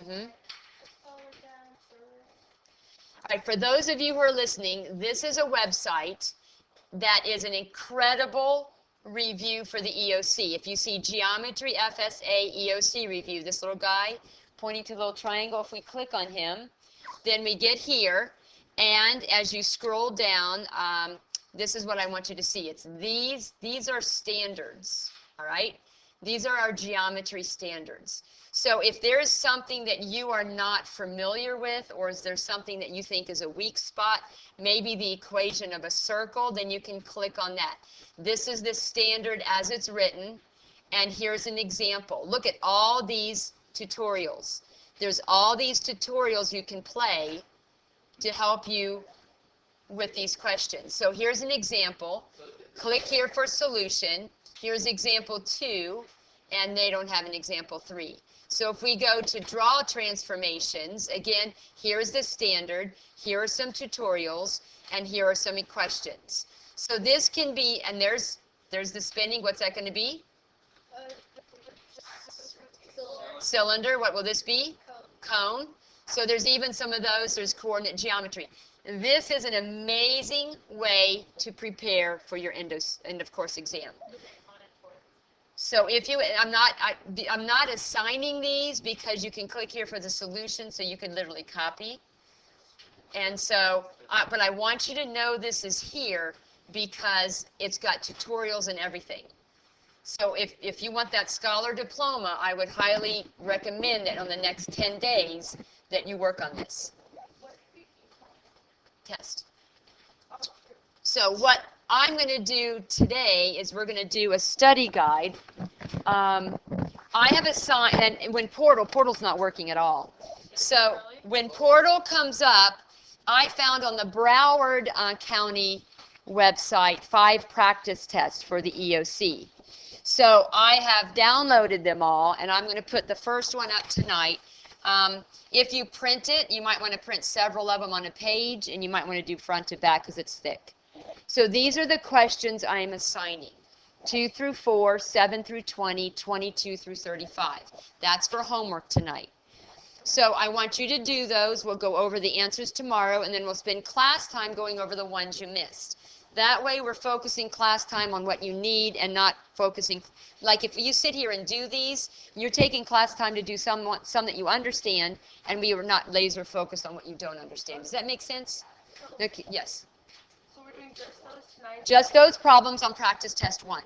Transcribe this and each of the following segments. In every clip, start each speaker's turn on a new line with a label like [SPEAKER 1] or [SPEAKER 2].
[SPEAKER 1] Mm-hmm. All right, for those of you who are listening, this is a website that is an incredible review for the EOC. If you see Geometry FSA EOC review, this little guy pointing to the little triangle, if we click on him, then we get here, and as you scroll down, this is what I want you to see. It's these are standards, all right? These are our geometry standards. So if there is something that you are not familiar with, or is there something that you think is a weak spot, maybe the equation of a circle, then you can click on that. This is the standard as it's written, and here's an example. Look at all these tutorials. There's all these tutorials you can play to help you with these questions. So here's an example. Click here for solution. Here's example 2, and they don't have an example 3. So if we go to draw transformations, again, here's the standard, here are some tutorials, and here are some questions. So this can be, and there's the spinning, what's that going to be? Cylinder, what will this be? Cone. So there's even some of those, there's coordinate geometry. This is an amazing way to prepare for your end of course exam. So if you, I'm not assigning these because you can click here for the solution, so you can literally copy. And so, but I want you to know this is here because it's got tutorials and everything. So if you want that scholar diploma, I would highly recommend that on the next 10 days that you work on this test. So what I'm going to do today is we're going to do a study guide. I have assigned, and when Portal's not working at all. So when Portal comes up, I found on the Broward County website 5 practice tests for the EOC. So I have downloaded them all, and I'm going to put the first one up tonight. If you print it, you might want to print several of them on a page, and you might want to do front to back because it's thick. So these are the questions I am assigning. 2 through 4, 7 through 20, 22 through 35. That's for homework tonight. So I want you to do those. We'll go over the answers tomorrow, and then we'll spend class time going over the ones you missed. That way we're focusing class time on what you need and not focusing, like if you sit here and do these, you're taking class time to do some that you understand, and we are not laser focused on what you don't understand. Does that make sense? Okay, yes.
[SPEAKER 2] So we're doing just those tonight?
[SPEAKER 1] Just those problems on practice test 1.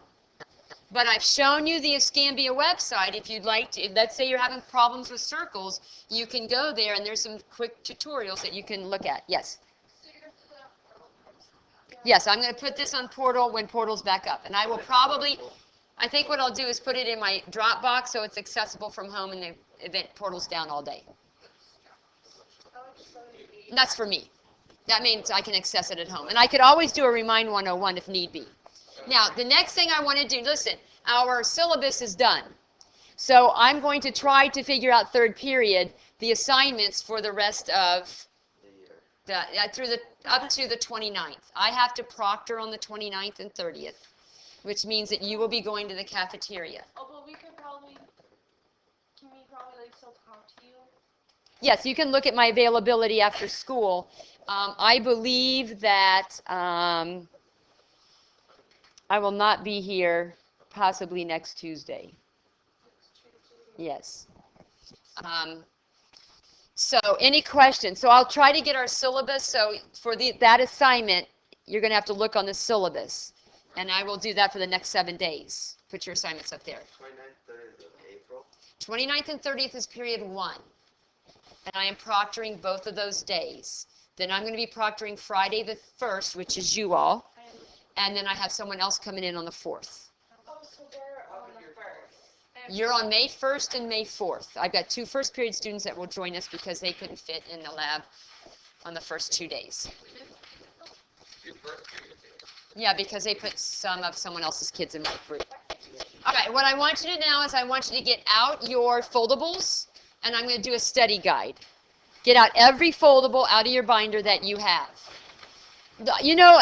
[SPEAKER 1] But I've shown you the Escambia website. If you'd like to, let's say you're having problems with circles, you can go there, and there's some quick tutorials that you can look at. Yes? Yes, I'm going to put this on Portal when Portal's back up. And I will probably, I think what I'll do is put it in my Dropbox so it's accessible from home and the event Portal's down all day. And that's for me. That means I can access it at home. And I could always do a Remind 101 if need be. Now, the next thing I want to do, listen, our syllabus is done. So I'm going to try to figure out third period, the assignments for the rest of up to the 29th. I have to proctor on the 29th and 30th, which means that you will be going to the cafeteria.
[SPEAKER 2] Oh, but can we probably like still talk to you?
[SPEAKER 1] Yes, you can look at my availability after school. I believe that I will not be here possibly next Tuesday. Yes. So any questions? So I'll try to get our syllabus. So for that assignment, you're going to have to look on the syllabus. And I will do that for the next 7 days. Put your assignments up there.
[SPEAKER 3] 29th, 30th of April.
[SPEAKER 1] 29th and 30th is period 1. And I am proctoring both of those days. Then I'm going to be proctoring Friday the 1st, which is you all. And then I have someone else coming in on the 4th.
[SPEAKER 2] Oh, so they're on the 1st.
[SPEAKER 1] You're on May 1st and May 4th. I've got 2 first period students that will join us because they couldn't fit in the lab on the first 2 days. Yeah, because they put some of someone else's kids in my group. All right, what I want you to now is I want you to get out your foldables, and I'm going to do a study guide. Get out every foldable out of your binder that you have. You know,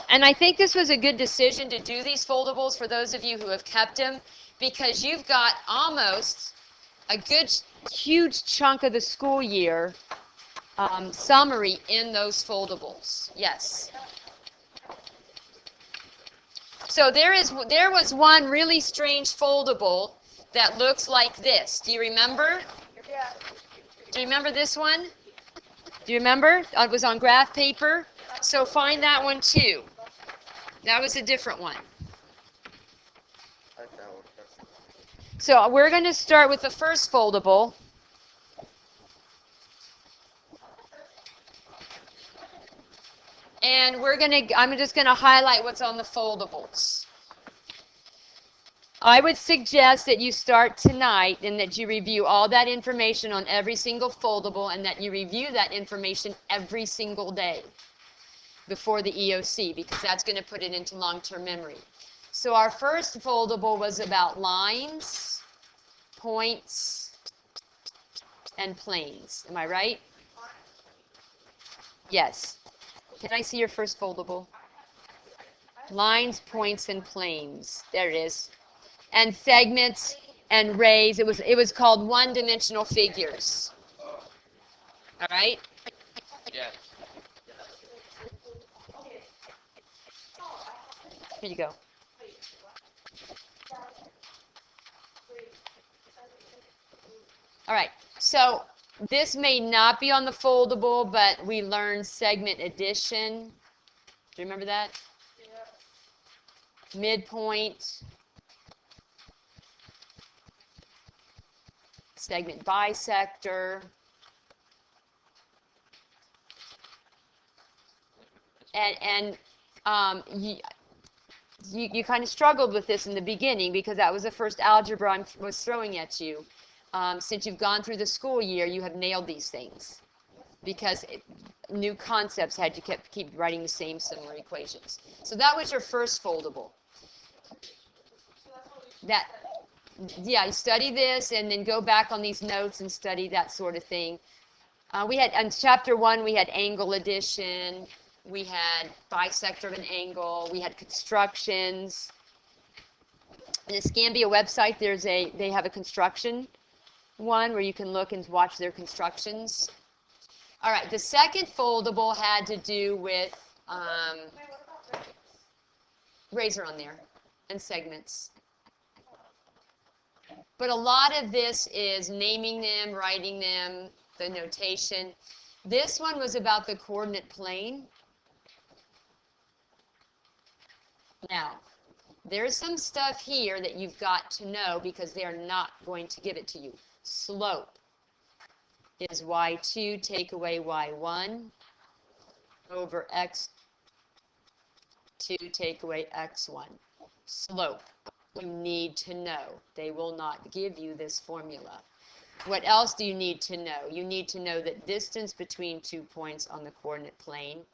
[SPEAKER 1] and I think this was a good decision to do these foldables for those of you who have kept them, because you've got almost a good huge chunk of the school year summary in those foldables. Yes. So there was one really strange foldable that looks like this. Do you remember?
[SPEAKER 2] Yeah.
[SPEAKER 1] Do you remember this one? Do you remember? It was on graph paper. So find that one too. That was a different one.
[SPEAKER 3] I like that one.
[SPEAKER 1] So we're going to start with the first foldable. And I'm just going to highlight what's on the foldables. I would suggest that you start tonight and that you review all that information on every single foldable and that you review that information every single day before the EOC, because that's going to put it into long-term memory. So our first foldable was about lines, points, and planes. Am I right? Yes. Can I see your first foldable? Lines, points, and planes. There it is. And segments and rays. It was called one-dimensional figures. All right?
[SPEAKER 3] Yes.
[SPEAKER 1] Here you go. All right. So this may not be on the foldable, but we learned segment addition. Do you remember that? Yeah. Midpoint. Segment bisector. And you kind of struggled with this in the beginning because that was the first algebra I was throwing at you. Since you've gone through the school year, you have nailed these things because new concepts had to keep writing the same similar equations. So that was your first foldable. Yeah, you study this and then go back on these notes and study that sort of thing. We had, in chapter 1, we had angle addition. We had bisector of an angle. We had constructions. In the Scambia website, they have a construction one where you can look and watch their constructions. All right, the second foldable had to do with rays are on there and segments. But a lot of this is naming them, writing them, the notation. This one was about the coordinate plane. Now, there's some stuff here that you've got to know because they are not going to give it to you. Slope is y2 take away y1 over x2 take away x1. Slope, you need to know. They will not give you this formula. What else do you need to know? You need to know that distance between 2 points on the coordinate plane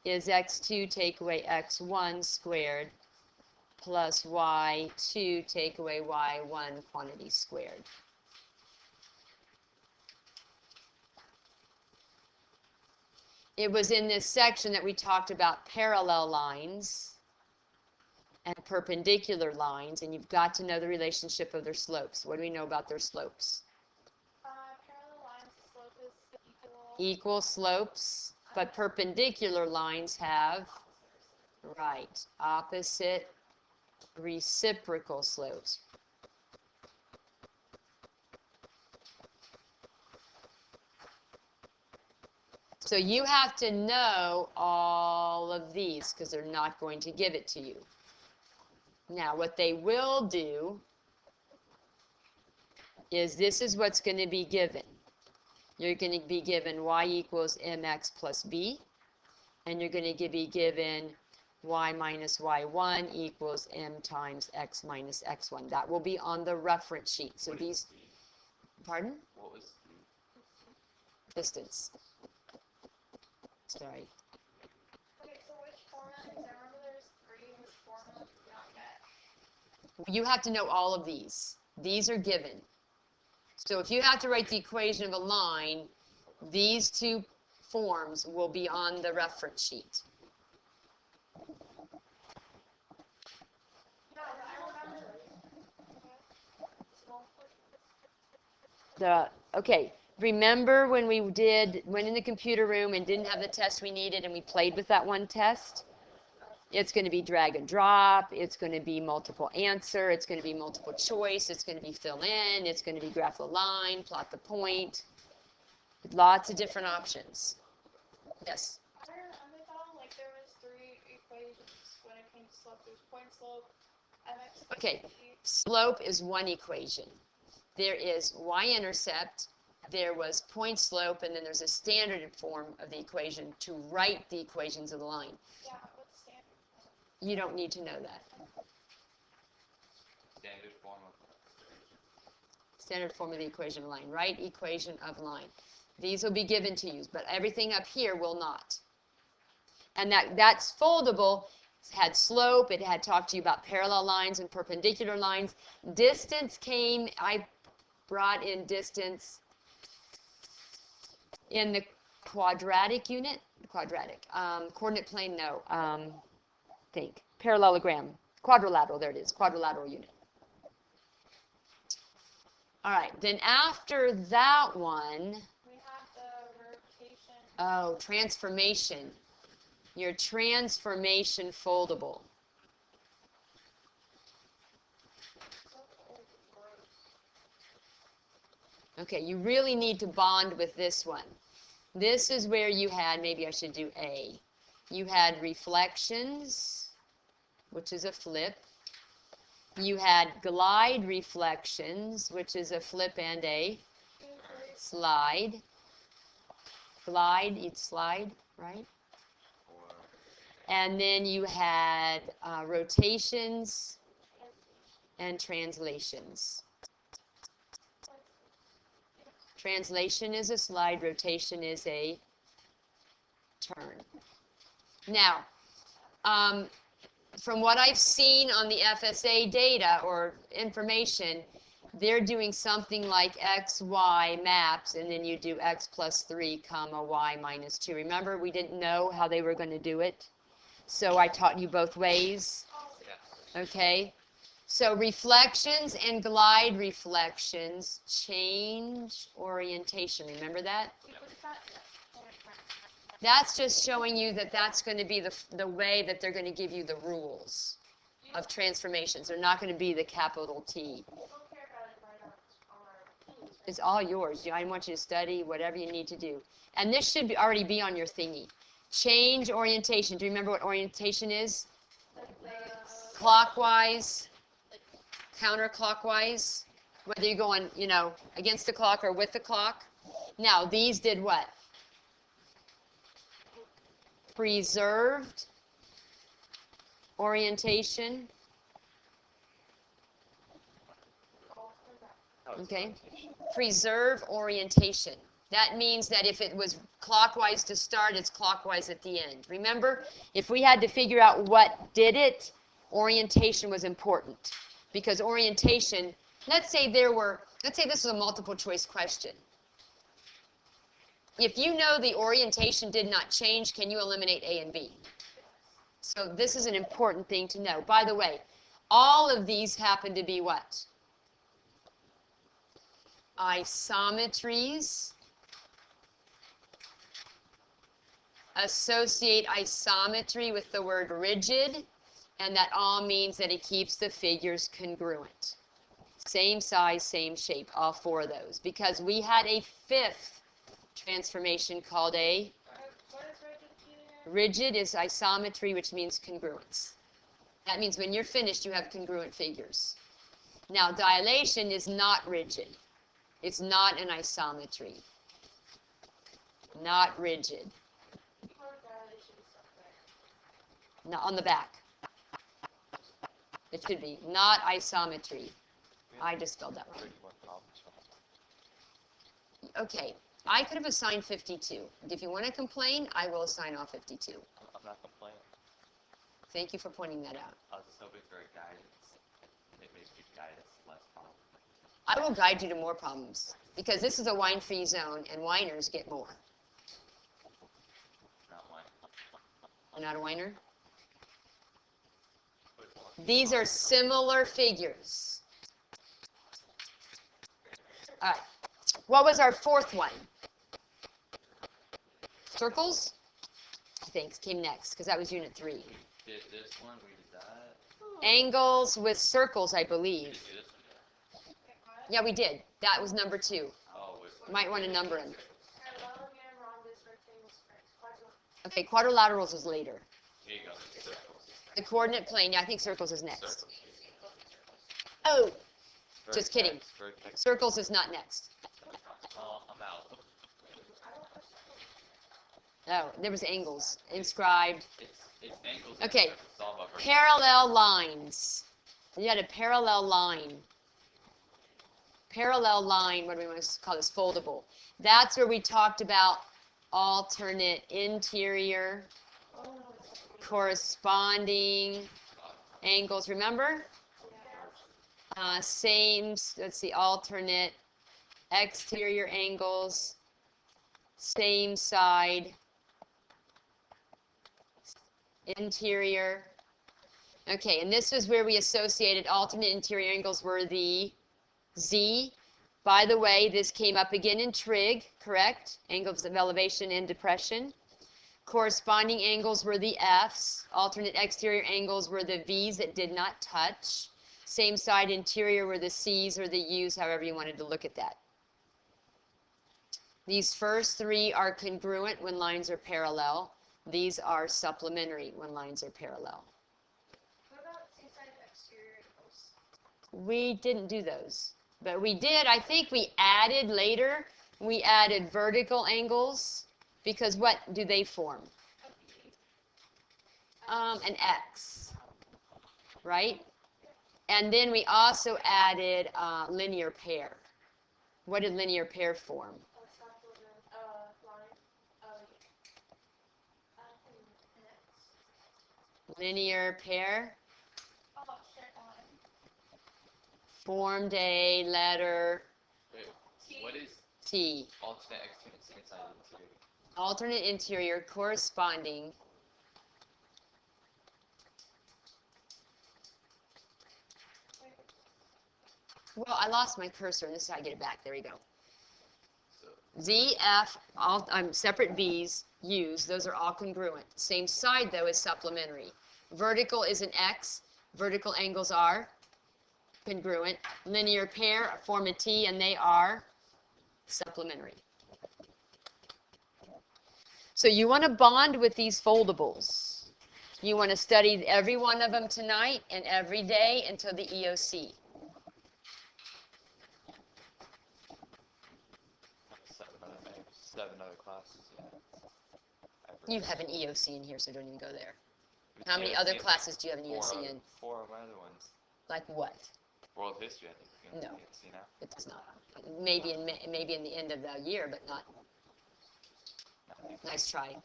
[SPEAKER 1] is x2 take away x1 squared plus y2 take away y1 quantity squared. It was in this section that we talked about parallel lines and perpendicular lines, and you've got to know the relationship of their slopes. What do we know about their slopes?
[SPEAKER 2] Parallel lines, the slope is
[SPEAKER 1] equal slopes, but perpendicular lines have, right, opposite reciprocal slopes. So you have to know all of these because they're not going to give it to you. Now, what they will do is this is what's going to be given. You're going to be given y equals mx plus b, and you're going to be given y minus y1 equals m times x minus x1. That will be on the reference sheet. So these, pardon?
[SPEAKER 3] What was
[SPEAKER 1] Distance. Sorry.
[SPEAKER 2] Okay, so which format? Because I remember there's 3. Which format did we not get?
[SPEAKER 1] You have to know all of these. These are given. So if you have to write the equation of a line, these two forms will be on the reference sheet.
[SPEAKER 2] Yeah, I remember.
[SPEAKER 1] Okay, remember when we went in the computer room and didn't have the test we needed and we played with that one test? It's going to be drag and drop, it's going to be multiple answer, it's going to be multiple choice, it's going to be fill in, it's going to be graph the line, plot the point. Lots of different options. Yes?
[SPEAKER 2] I thought like there was 3 equations when it came to slope. There's point slope, mx.
[SPEAKER 1] Okay, slope is one equation. There is y-intercept, there was point slope, and then there's a standard form of the equation to write the equations of the line.
[SPEAKER 2] Yeah, what's standard?
[SPEAKER 1] You don't need to know that. Standard form of the equation of line. Write equation of line. These will be given to you, but everything up here will not. And that's foldable. It had slope. It had talked to you about parallel lines and perpendicular lines. Distance came. I brought in distance in the quadratic unit. Coordinate plane, no. Parallelogram. Quadrilateral, there it is. Quadrilateral unit. All right, then after that one,
[SPEAKER 2] We have the rotation.
[SPEAKER 1] oh, transformation. Your transformation foldable. Okay, you really need to bond with this one. This is where you had, maybe I should do A. You had reflections, which is a flip. You had glide reflections, which is a flip and a slide. Glide, you'd slide, right? And then you had rotations and translations. Translation is a slide, rotation is a turn. Now, from what I've seen on the FSA data or information, they're doing something like x, y maps, and then you do x plus 3, comma, y minus 2. Remember, we didn't know how they were going to do it, so I taught you both ways. Okay? So reflections and glide reflections change orientation. Remember that? That's just showing you that that's going to be the way that they're going to give you the rules of transformations. They're not going to be the capital T. It's all yours. I want you to study whatever you need to do. And this should already be on your thingy. Change orientation. Do you remember what orientation is? Clockwise, counterclockwise, whether you're going, against the clock or with the clock. Now, these did what? Preserved orientation. Okay. Preserve orientation. That means that if it was clockwise to start, it's clockwise at the end. Remember, if we had to figure out what did it, orientation was important. Because orientation, let's say this is a multiple choice question. If you know the orientation did not change, can you eliminate A and B? So this is an important thing to know. By the way, all of these happen to be what? Isometries. Associate isometry with the word rigid, and that all means that it keeps the figures congruent. Same size, same shape, all 4 of those. Because we had a 5th transformation called a rigid is isometry, which means congruence. That means when you're finished, you have congruent figures. Now, dilation is not rigid. It's not an isometry. Not rigid. Now, on the back. It should be not isometry. I just spelled that wrong. Okay, I could have assigned 52. If you want to complain, I will assign all 52.
[SPEAKER 3] I'm not complaining.
[SPEAKER 1] Thank you for pointing that out.
[SPEAKER 3] I was just hoping for a guidance. It makes you guide us less problem.
[SPEAKER 1] I will guide you to more problems because this is a whine-free zone and whiners get more.
[SPEAKER 3] Not one.
[SPEAKER 1] You're not a whiner? These are similar figures. All right. What was our fourth one? Circles? I think came next, because that was unit 3.
[SPEAKER 3] Did this one, we did that.
[SPEAKER 1] Angles with circles, I believe.
[SPEAKER 3] Did this one, yeah.
[SPEAKER 1] Yeah, we did. That was number 2.
[SPEAKER 3] Oh, with
[SPEAKER 1] Might want to number them.
[SPEAKER 2] Parallelogram, rhombus, rectangle, quadrilateral.
[SPEAKER 1] Okay, quadrilaterals is later.
[SPEAKER 3] Here you go, circles.
[SPEAKER 1] The coordinate plane, yeah, I think circles is next.
[SPEAKER 3] Circles.
[SPEAKER 1] Oh, just kidding.
[SPEAKER 3] Vertex.
[SPEAKER 1] Circles is not next.
[SPEAKER 3] Oh, I'm out.
[SPEAKER 1] Oh, there was angles inscribed.
[SPEAKER 3] It's angles.
[SPEAKER 1] Okay.
[SPEAKER 3] You have to solve a vertex.
[SPEAKER 1] Parallel lines. You had a parallel line. Parallel line, what do we want to call this? Foldable. That's where we talked about alternate interior, corresponding angles. Remember? Same, let's see, alternate exterior angles, same side, interior. Okay, and this was where we associated alternate interior angles were the Z. By the way, this came up again in trig, correct? Angles of elevation and depression. Corresponding angles were the F's. Alternate exterior angles were the V's that did not touch. Same side interior were the C's or the U's, however you wanted to look at that. These first 3 are congruent when lines are parallel. These are supplementary when lines are parallel.
[SPEAKER 2] What about inside the exterior angles?
[SPEAKER 1] We didn't do those, but we did, I think we added later, we added vertical angles, because what do they form? An X, right? And then we also added linear pair. What did linear pair form? Linear pair formed a letter
[SPEAKER 3] Wait, what is
[SPEAKER 1] T.
[SPEAKER 3] alternate exterior inside interior?
[SPEAKER 1] Alternate interior corresponding well, I lost my cursor, and this is how I get it back. There we go. Z, F, separate V's, U's, those are all congruent. Same side, though, is supplementary. Vertical is an X. Vertical angles are congruent. Linear pair form a T, and they are supplementary. So you want to bond with these foldables. You want to study every one of them tonight and every day until the EOC.
[SPEAKER 3] 7 other classes, yeah.
[SPEAKER 1] You have an EOC in here, so don't even go there.
[SPEAKER 3] With
[SPEAKER 1] How many
[SPEAKER 3] EOC,
[SPEAKER 1] other classes do you have an
[SPEAKER 3] four
[SPEAKER 1] EOC
[SPEAKER 3] other-
[SPEAKER 1] in?
[SPEAKER 3] 4 of my other ones.
[SPEAKER 1] Like what?
[SPEAKER 3] World history, I think. You
[SPEAKER 1] No.
[SPEAKER 3] know, EOC now.
[SPEAKER 1] It does not. Maybe in the end of the year, but not. Nice try.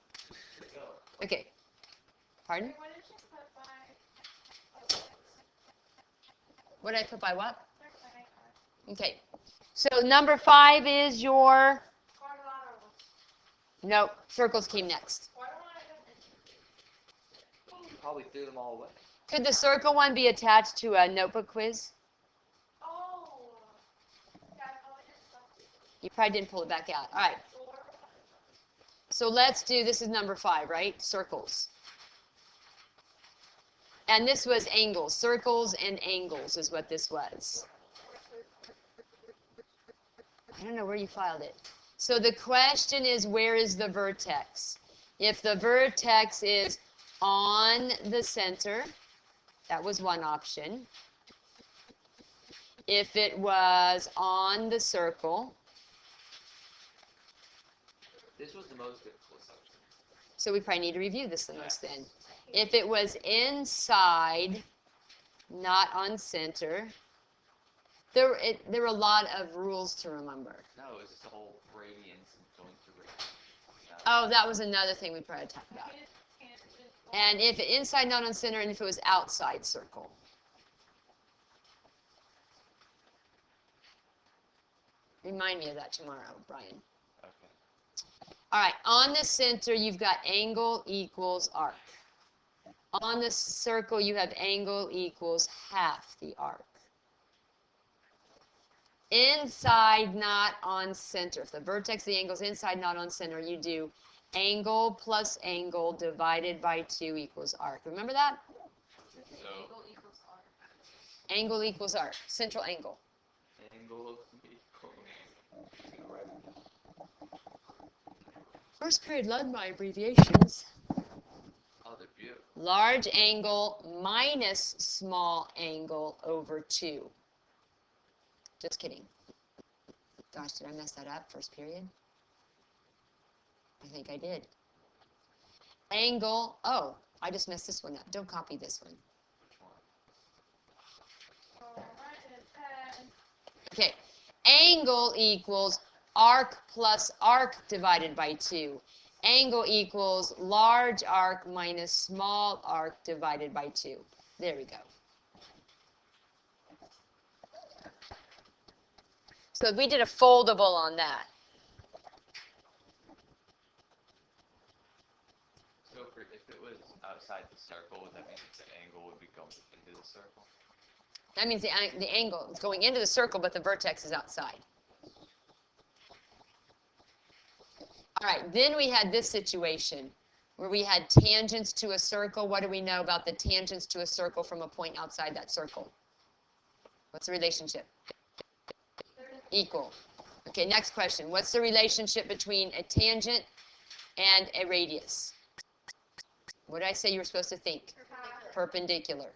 [SPEAKER 1] Okay. Pardon?
[SPEAKER 2] What did you put by?
[SPEAKER 1] What did I put by what?
[SPEAKER 2] By
[SPEAKER 1] Okay. So number 5 is your.
[SPEAKER 2] quadrilateral.
[SPEAKER 1] No, circles came next.
[SPEAKER 2] Why don't I
[SPEAKER 3] Probably threw them all away.
[SPEAKER 1] Could the circle one be attached to a notebook quiz?
[SPEAKER 2] Oh. Yeah, I probably did something.
[SPEAKER 1] You probably didn't pull it back out. All right. So let's do, this is number 5, right? Circles. And this was angles. Circles and angles is what this was. I don't know where you filed it. So the question is, where is the vertex? If the vertex is on the center, that was one option. If it was on the circle,
[SPEAKER 3] This was the most difficult section.
[SPEAKER 1] so we probably need to review this the most then. If it was inside, not on center, there were a lot of rules to remember.
[SPEAKER 3] No, it's just the whole radians and going through radians.
[SPEAKER 1] Oh, that was another thing we probably talked about. And if it inside, not on center, and if it was outside circle. Remind me of that tomorrow, Brian.
[SPEAKER 3] Okay.
[SPEAKER 1] All right, on the center, you've got angle equals arc. On the circle, you have angle equals half the arc. inside, not on center. If the vertex of the angle is inside, not on center, you do angle plus angle divided by 2 equals arc. Remember that?
[SPEAKER 3] So,
[SPEAKER 1] Angle equals arc, central angle.
[SPEAKER 3] angle equals.
[SPEAKER 1] First period loved my abbreviations.
[SPEAKER 3] Oh, they're beautiful.
[SPEAKER 1] Large angle minus small angle over 2. Just kidding. Gosh, did I mess that up, first period? I think I did. Angle, oh, I just messed this one up. Don't copy this one.
[SPEAKER 3] Which one?
[SPEAKER 1] Okay, angle equals arc plus arc divided by 2. Angle equals large arc minus small arc divided by 2. There we go. So we did a foldable on that.
[SPEAKER 3] So if it was outside the circle, would that mean that the angle would be going into the circle?
[SPEAKER 1] That means the angle is going into the circle, but the vertex is outside. All right, then we had this situation where we had tangents to a circle. What do we know about the tangents to a circle from a point outside that circle? What's the relationship? Equal. Okay, next question. What's the relationship between a tangent and a radius? What did I say you were supposed to think? Perpendicular.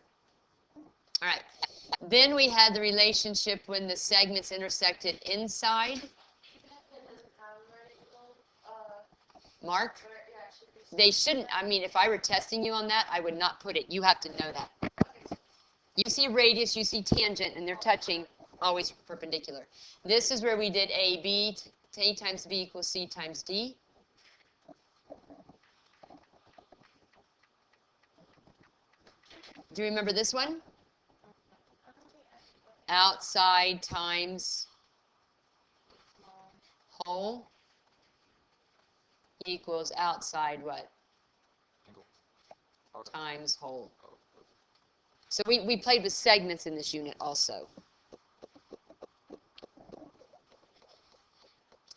[SPEAKER 1] All right. Then we had the relationship when the segments intersected inside. Mark? They shouldn't. I mean, if I were testing you on that, I would not put it. You have to know that. You see radius, you see tangent, and they're touching, always perpendicular. This is where we did AB, A times B equals C times D. Do you remember this one? Outside times whole equals outside what? Times whole. So we played with segments in this unit also.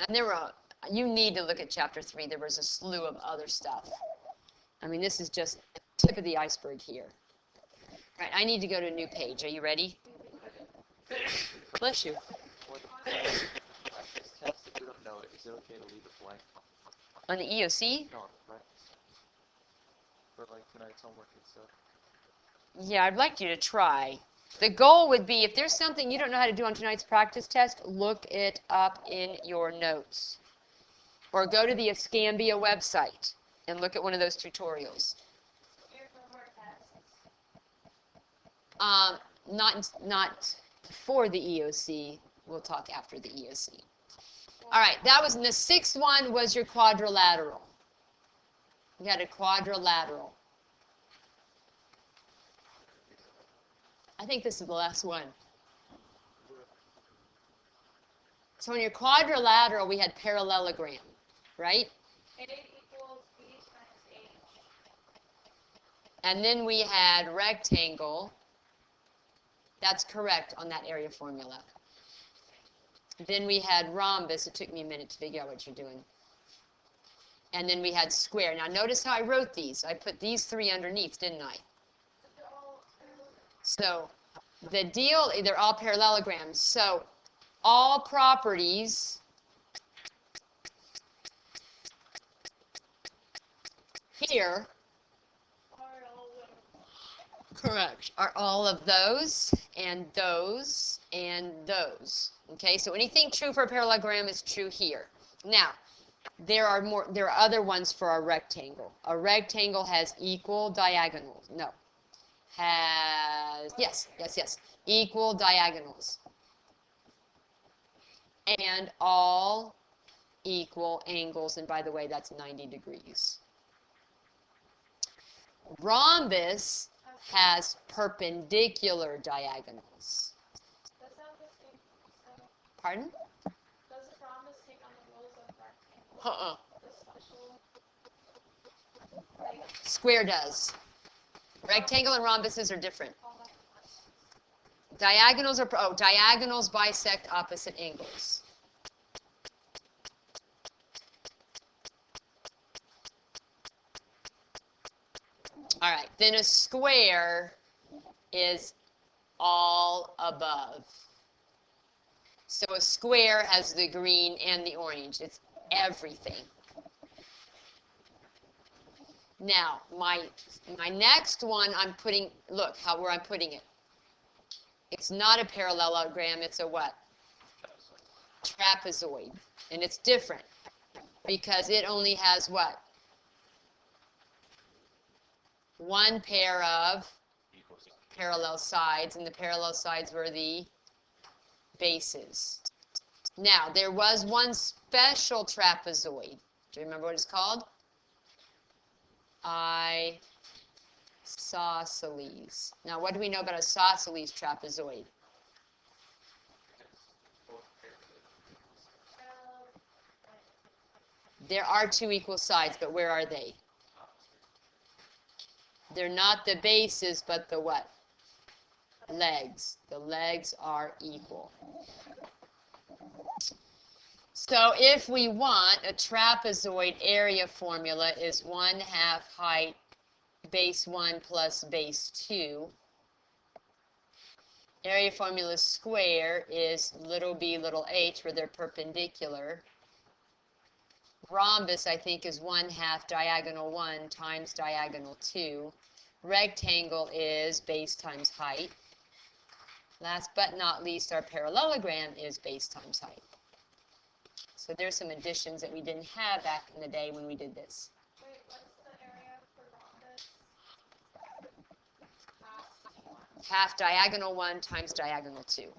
[SPEAKER 1] And there were, you need to look at chapter 3. There was a slew of other stuff. I mean, this is just the tip of the iceberg here. Right, I need to go to a new page. Are you ready? Bless you.
[SPEAKER 3] This test, if you don't know it, is it okay to leave it blank?
[SPEAKER 1] On the EOC?
[SPEAKER 3] No, right? For like tonight's homework and stuff.
[SPEAKER 1] Yeah, I'd like you to try. The goal would be, if there's something you don't know how to do on tonight's practice test, look it up in your notes. Or go to the Escambia website and look at one of those tutorials. Not for the EOC. We'll talk after the EOC. All right, that was, and the sixth one was your quadrilateral. You had a quadrilateral. I think this is the last one. So in your quadrilateral, we had parallelogram, right?
[SPEAKER 2] A equals B times H.
[SPEAKER 1] And then we had rectangle. That's correct on that area formula. Then we had rhombus. It took me a minute to figure out what you're doing. And then we had square. Now notice how I wrote these. I put these 3 underneath, didn't I? So the deal, they're all parallelograms. So all properties here, correct, are all of those and those and those. Okay, so anything true for a parallelogram is true here. Now, there are other ones for a rectangle. A rectangle has equal diagonals. No. Has, yes, equal diagonals. And all equal angles, and by the way, that's 90 degrees. Rhombus has perpendicular diagonals.
[SPEAKER 2] Does that take,
[SPEAKER 1] Pardon?
[SPEAKER 2] does the rhombus take on the rules of rectangle? The special,
[SPEAKER 1] Square does. Rectangle and rhombuses are different. Diagonals bisect opposite angles. All right, then a square is all above. So a square has the green and the orange. It's everything. Now, my next one, I'm putting, look where I'm putting it. It's not a parallelogram, it's a what? Trapezoid. And it's different because it only has what? One pair of parallel sides, and the parallel sides were the bases. Now, there was one special trapezoid. Do you remember what it's called? Isosceles. Now, what do we know about isosceles trapezoid? There are two equal sides, but where are they? They're not the bases, but the what? Legs. The legs are equal. So if we want a trapezoid area formula is 1/2 height base 1 plus base 2. Area formula square is little b little h where they're perpendicular. Rhombus, I think, is 1/2 diagonal 1 times diagonal 2. Rectangle is base times height. Last but not least, our parallelogram is base times height. So there's some additions that we didn't have back in the day when we did this.
[SPEAKER 2] Wait, what's the area for rhombus?
[SPEAKER 1] 1/2 diagonal 1 times diagonal 2.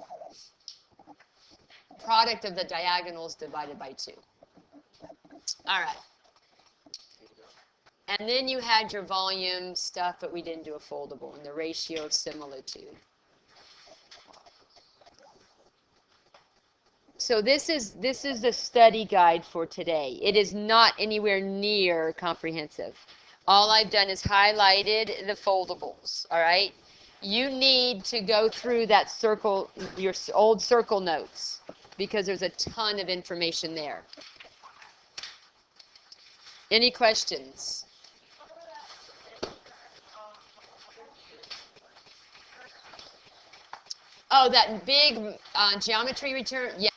[SPEAKER 1] Product of the diagonals divided by 2. All right. And then you had your volume stuff, but we didn't do a foldable, and the ratio of similitude. So this is the study guide for today. It is not anywhere near comprehensive. All I've done is highlighted the foldables, all right? You need to go through that circle, your old circle notes, because there's a ton of information there. Any questions? Oh, that big geometry return? Yeah.